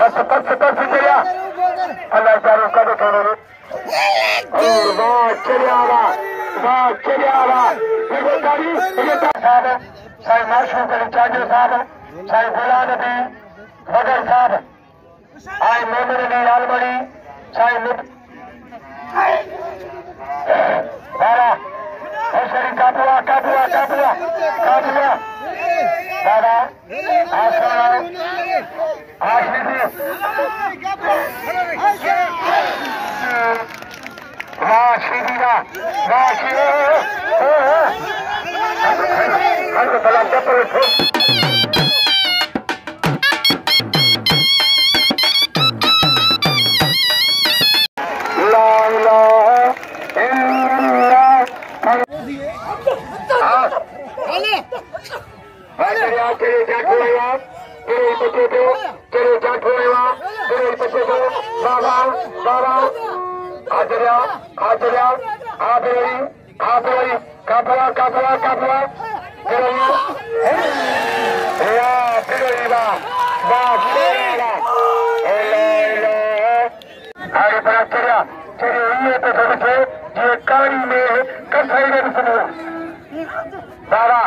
पस चलिया अल्लाह चारों कद करो वाह चलिया साहब साईं माशूक अली चांजो साहब साईं गुलाम नबी मगर साहब आई मोमिन अली आलमणी साईं दादा होशरी काबुआ दादा आसरा आशीदी वाह शीदी वाह शीदी भला चप्पल कहानी में कसाई ने सुनो दादा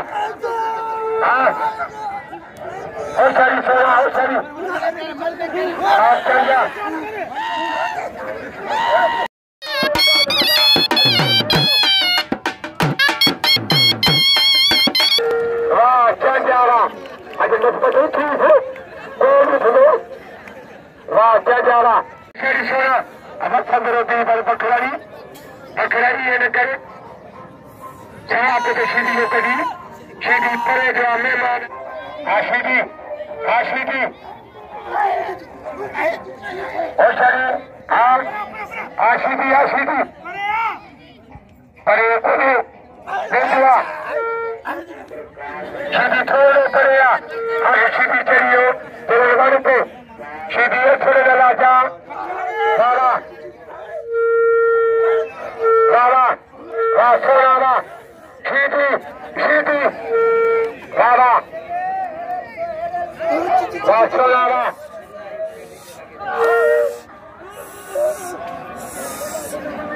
होशारी सोना होशारी वाह क्या जा रहा अजय नस्बत ठीक है कोई सुनो वाह क्या जा रहा होशारी सोना अब संदरो दी बल बखरारी ये न करे छा तो शीदी जो कभी शीदी परे जो मेहमान आशीदी होशारी आशीदी परे कोने देखवा शीदी थोड़ो परे आगे शीदी चलियो तेरे वन पे शीदी थोड़े लला जा सारा बाबा वाह सोना वाह शीदी बाबा वाह सोना वाह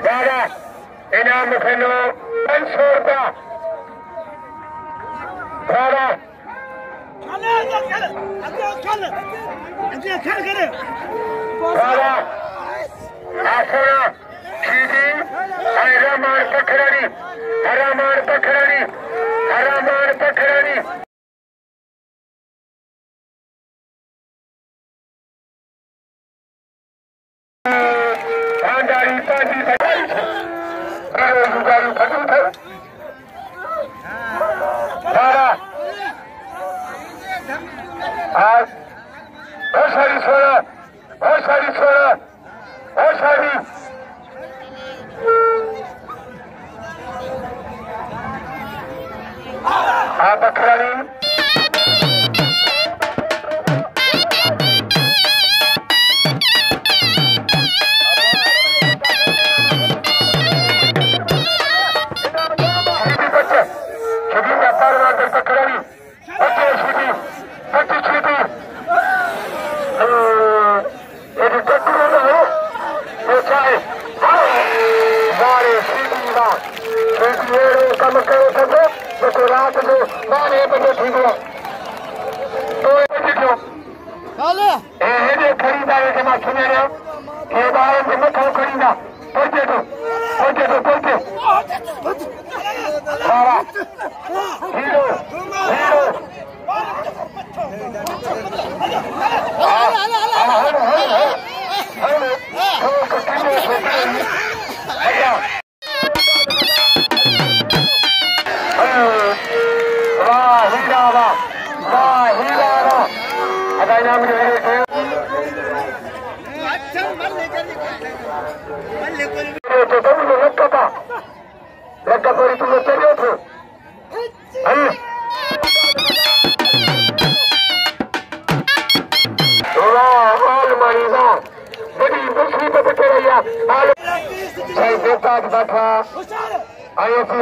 दादा इनाम खेलो 500 रुपया दादा दादा आसोना शीदी हरामान पखरानी आंदारी पाजी सजाई बेरोजगारी खटू थे दादा आज होशारी सोना बखरानी कम करो सको तो रात को 12 बजे ठीक हो तो खरीदारी के मां सुने ये बार से मथो खरीदा पहुंचे तो सारा हीरो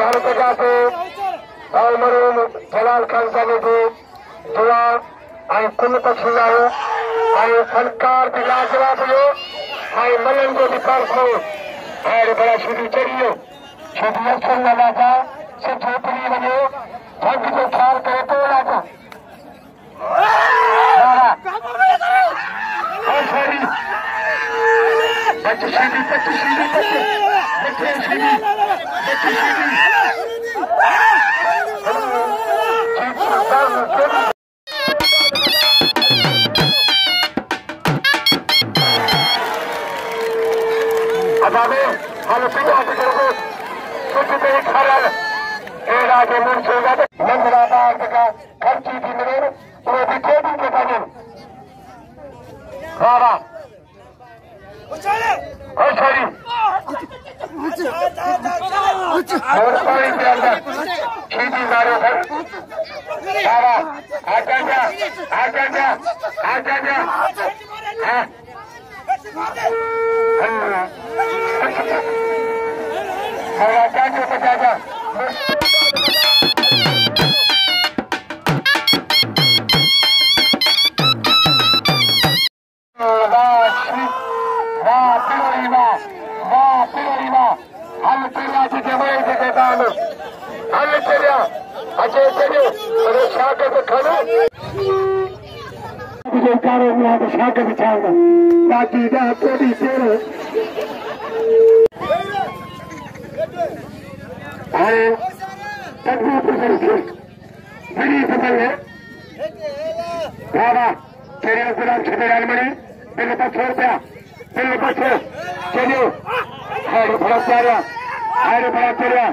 हर जगह से मरूम जलाल खान साहब जो दुआ कुल पक्षी अरे फनकार भी लाजवाब हो हाय मलन को भी पास हो अरे बड़ा शीडी चढ़ियो शीडी अक्षर न लाजा से झोपड़ी बनो भग को ख्याल करे तो लाजा सॉरी बच्चे शीडी बच्चे शीडी बच्चे शीडी अबाबे हम सुबह से करो कुछ भी खरल एरा के मुंह से जाते मंगला बाग का खर्ची भी मिले तो भी कोई के बने बाबा ओ सॉरी और पानी के अंदर शीडी मारो सर बाबा आजा जा हाँ बचा हल चलिया जिसे वही जगह दान हल चलिया अजय चलियो अरे शाक तो खाना कारो मिला तो शाक बिछाऊंगा बाकी जा कोई तेरे अरे तभी प्रसन्न से बड़ी फसल है बाबा चलिए गुलाम छपेराल मणि पहले ₹500 पहले ₹500 चलियो अरे बड़ा प्यारा अरे बड़ा प्यारा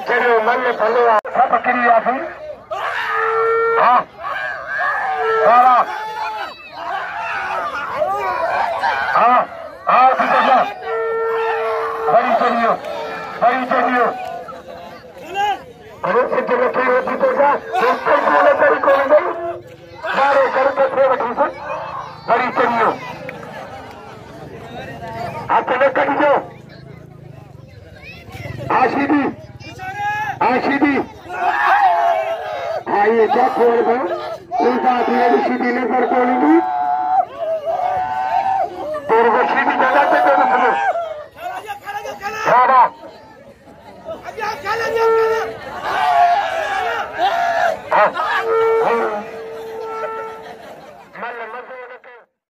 चलो मन में फलो सब बकरी आती हाँ हाँ हाँ हाँ बड़ी चलियो अरे सिद्ध रखी होती तो क्या करी को गई मारे करके थे रखी से बड़ी चलियो आप चले करी जो आशीदी हाँ ये क्या खोल गए उनका सीधी ने कर खोलेंगी